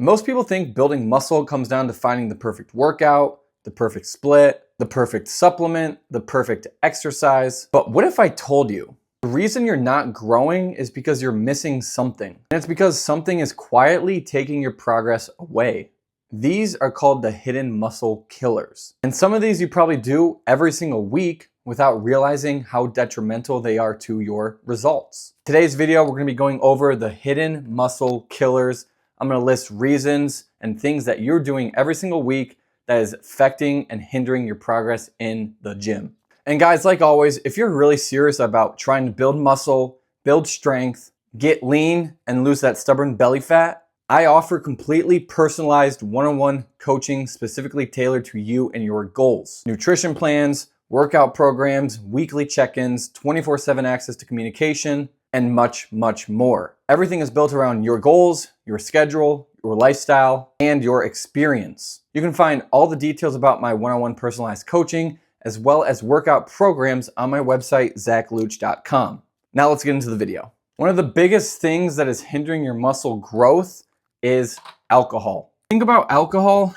Most people think building muscle comes down to finding the perfect workout, the perfect split, the perfect supplement, the perfect exercise. But what if I told you the reason you're not growing is because you're missing something? And it's because something is quietly taking your progress away. These are called the hidden muscle killers. And some of these you probably do every single week without realizing how detrimental they are to your results. Today's video, we're gonna be going over the hidden muscle killers. I'm gonna list reasons and things that you're doing every single week that is affecting and hindering your progress in the gym. And guys, like always, if you're really serious about trying to build muscle, build strength, get lean, and lose that stubborn belly fat, I offer completely personalized one-on-one coaching specifically tailored to you and your goals. Nutrition plans, workout programs, weekly check-ins, 24/7 access to communication, and much, much more. Everything is built around your goals, your schedule, your lifestyle, and your experience. You can find all the details about my one-on-one personalized coaching as well as workout programs on my website, zachluch.com. Now let's get into the video. One of the biggest things that is hindering your muscle growth is alcohol. Think about alcohol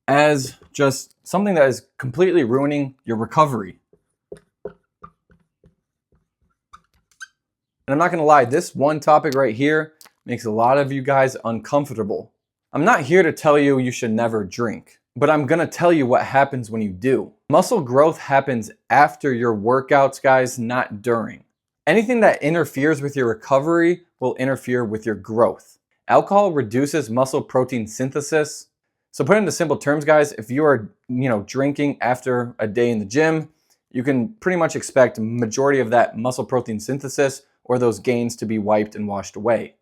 as just something that is completely ruining your recovery. And I'm not gonna lie, this one topic right here makes a lot of you guys uncomfortable. I'm not here to tell you you should never drink, but I'm gonna tell you what happens when you do. Muscle growth happens after your workouts, guys, not during. Anything that interferes with your recovery will interfere with your growth. Alcohol reduces muscle protein synthesis. So put into simple terms, guys, if you are, drinking after a day in the gym, you can pretty much expect a majority of that muscle protein synthesis or those gains to be wiped and washed away.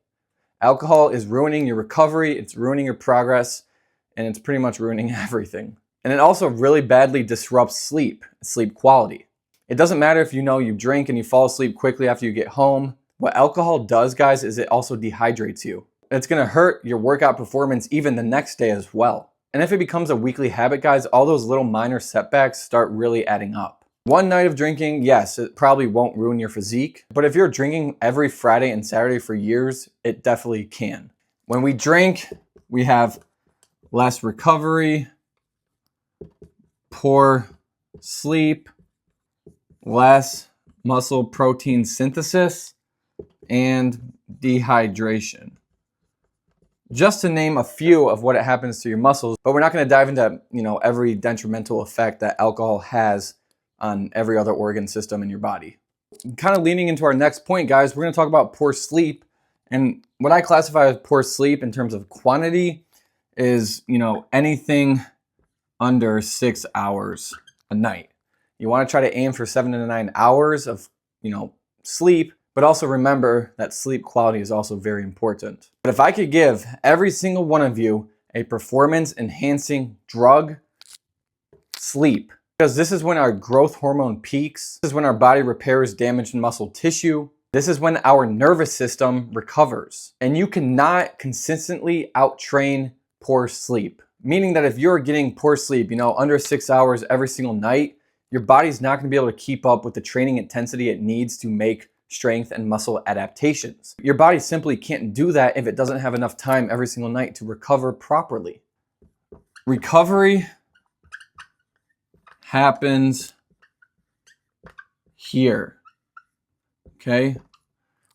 Alcohol is ruining your recovery, it's ruining your progress, and it's pretty much ruining everything. And it also really badly disrupts sleep quality. It doesn't matter if you drink and you fall asleep quickly after you get home. What alcohol does, guys, is it also dehydrates you. It's gonna hurt your workout performance even the next day as well. And if it becomes a weekly habit, guys, all those little minor setbacks start really adding up. One night of drinking, yes, it probably won't ruin your physique, but if you're drinking every Friday and Saturday for years, it definitely can. When we drink, we have less recovery, poor sleep, less muscle protein synthesis, and dehydration. Just to name a few of what it happens to your muscles, but we're not going to dive into, every detrimental effect that alcohol has on every other organ system in your body. Kind of leaning into our next point, guys, we're going to talk about poor sleep. And what I classify as poor sleep in terms of quantity is, anything under 6 hours a night. You want to try to aim for 7 to 9 hours of, sleep. But also remember that sleep quality is also very important. But if I could give every single one of you a performance enhancing drug, sleep. Because this is when our growth hormone peaks. This is when our body repairs damaged muscle tissue. This is when our nervous system recovers. And you cannot consistently outtrain poor sleep. Meaning that if you're getting poor sleep, under 6 hours every single night, your body's not gonna be able to keep up with the training intensity it needs to make strength and muscle adaptations. Your body simply can't do that if it doesn't have enough time every single night to recover properly. Recovery happens here, okay?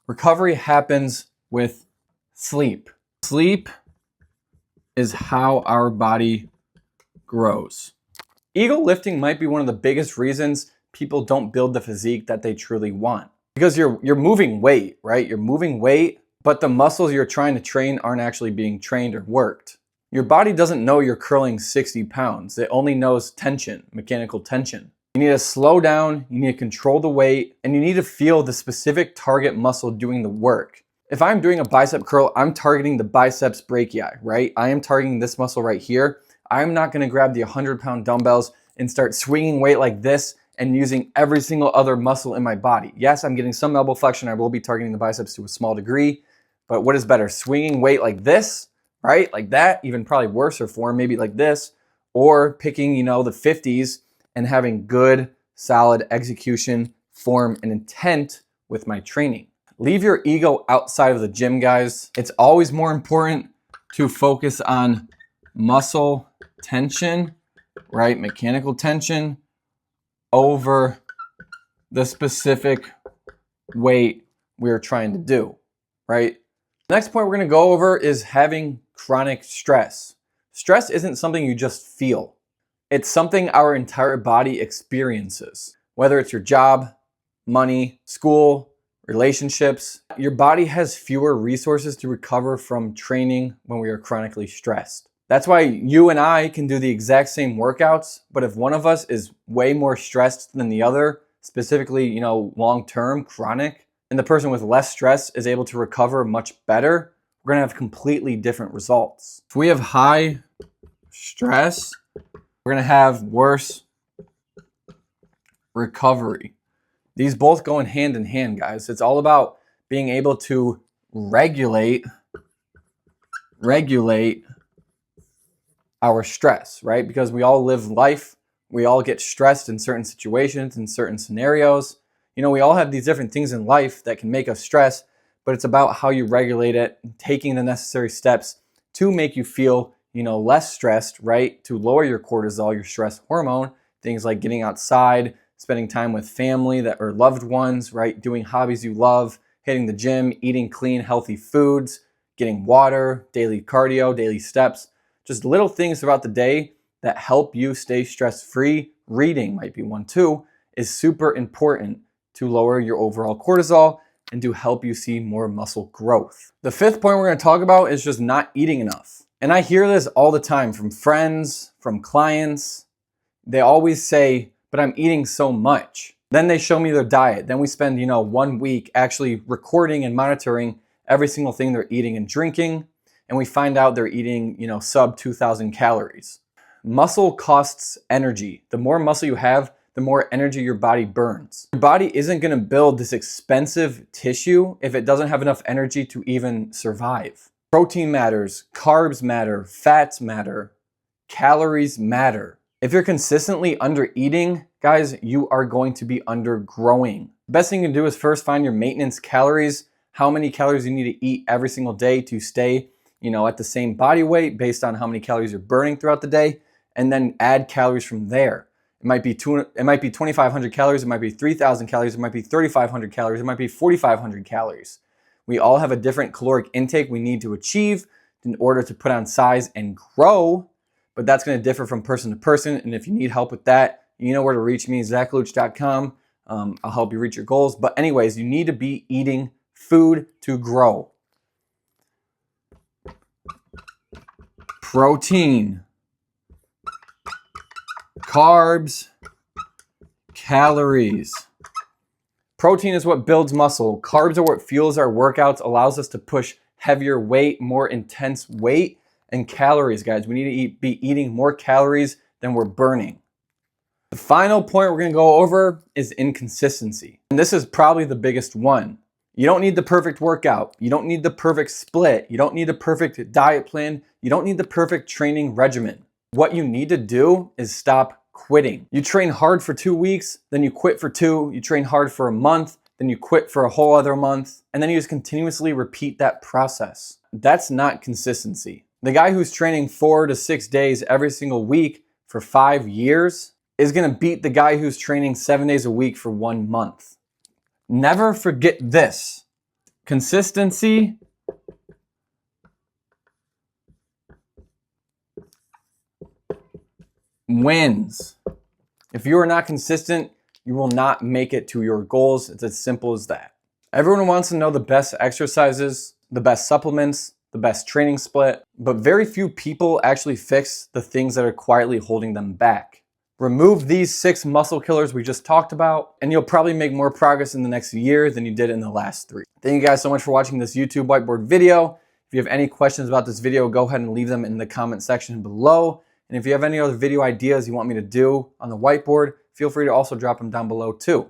Recovery happens with sleep. Sleep is how our body grows. Ego lifting might be one of the biggest reasons people don't build the physique that they truly want. Because you're moving weight, right? You're moving weight, but the muscles you're trying to train aren't actually being trained or worked. Your body doesn't know you're curling 60 pounds. It only knows tension, mechanical tension. You need to slow down, you need to control the weight, and you need to feel the specific target muscle doing the work. If I'm doing a bicep curl, I'm targeting the biceps brachii, right? I am targeting this muscle right here. I'm not gonna grab the 100-pound dumbbells and start swinging weight like this and using every single other muscle in my body. Yes, I'm getting some elbow flexion. I will be targeting the biceps to a small degree, but what is better? Swinging weight like this, right? Like that, even probably worse form, maybe like this, or picking, the 50s and having good, solid execution, form, and intent with my training. Leave your ego outside of the gym, guys. It's always more important to focus on muscle tension, right? Mechanical tension over the specific weight we're trying to do, right? Next point we're going to go over is having chronic stress. Stress isn't something you just feel. It's something our entire body experiences. Whether it's your job, money, school, relationships, your body has fewer resources to recover from training when we are chronically stressed. That's why you and I can do the exact same workouts, but if one of us is way more stressed than the other, specifically, long-term, chronic, and the person with less stress is able to recover much better, we're gonna have completely different results. If we have high stress, we're gonna have worse recovery. These both go in hand, guys. It's all about being able to regulate our stress, right? Because we all live life, we all get stressed in certain situations, in certain scenarios. We all have these different things in life that can make us stress, but it's about how you regulate it, taking the necessary steps to make you feel, less stressed, right? To lower your cortisol, your stress hormone, things like getting outside, spending time with family or loved ones, right? Doing hobbies you love, hitting the gym, eating clean, healthy foods, getting water, daily cardio, daily steps, just little things throughout the day that help you stay stress-free. Reading might be one too, is super important to lower your overall cortisol and to help you see more muscle growth. The fifth point we're going to talk about is just not eating enough. And I hear this all the time from friends, from clients. They always say, but I'm eating so much. Then they show me their diet. Then we spend, 1 week actually recording and monitoring every single thing they're eating and drinking. And we find out they're eating, sub 2,000 calories. Muscle costs energy. The more muscle you have, the more energy your body burns. Your body isn't gonna build this expensive tissue if it doesn't have enough energy to even survive. Protein matters, carbs matter, fats matter, calories matter. If you're consistently under eating, guys, you are going to be undergrowing. The best thing you can do is first find your maintenance calories, how many calories you need to eat every single day to stay, at the same body weight based on how many calories you're burning throughout the day, and then add calories from there. It might be 2,500 calories, it might be 3,000 calories, it might be 3,500 calories, it might be 4,500 calories. We all have a different caloric intake we need to achieve in order to put on size and grow, but that's going to differ from person to person. And if you need help with that, you know where to reach me, zachluch.com. I'll help you reach your goals. But anyways, you need to be eating food to grow. Protein, carbs, calories. Protein is what builds muscle. Carbs are what fuels our workouts, allows us to push heavier weight, more intense weight. And calories, guys, we need to be eating more calories than we're burning. The final point we're going to go over is inconsistency. And this is probably the biggest one. You don't need the perfect workout. You don't need the perfect split. You don't need a perfect diet plan. You don't need the perfect training regimen. What you need to do is stop quitting. You train hard for 2 weeks, then you quit for 2. You train hard for a month, then you quit for a whole other month. And then you just continuously repeat that process. That's not consistency. The guy who's training 4 to 6 days every single week for 5 years is going to beat the guy who's training 7 days a week for 1 month. Never forget this. Consistency wins. If you are not consistent, you will not make it to your goals. It's as simple as that. Everyone wants to know the best exercises, the best supplements, the best training split, but very few people actually fix the things that are quietly holding them back. Remove these 6 muscle killers we just talked about, and you'll probably make more progress in the next year than you did in the last 3. Thank you guys so much for watching this YouTube whiteboard video. If you have any questions about this video, go ahead and leave them in the comment section below. And if you have any other video ideas you want me to do on the whiteboard, feel free to also drop them down below too.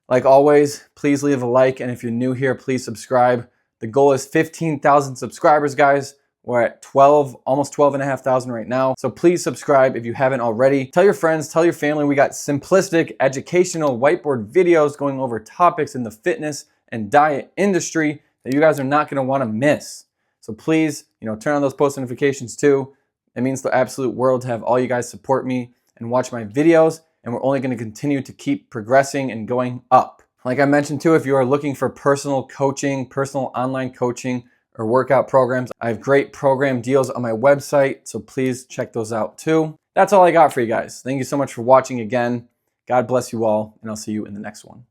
Like always, please leave a like, and if you're new here, please subscribe. The goal is 15,000 subscribers, guys. We're at 12, almost 12,500 right now. So please subscribe if you haven't already. Tell your friends, tell your family. We got simplistic, educational whiteboard videos going over topics in the fitness and diet industry that you guys are not gonna wanna miss. So please, turn on those post notifications too. It means the absolute world to have all you guys support me and watch my videos. And we're only going to continue to keep progressing and going up. Like I mentioned too, if you are looking for personal coaching, personal online coaching, or workout programs, I have great program deals on my website. So please check those out too. That's all I got for you guys. Thank you so much for watching again. God bless you all, and I'll see you in the next one.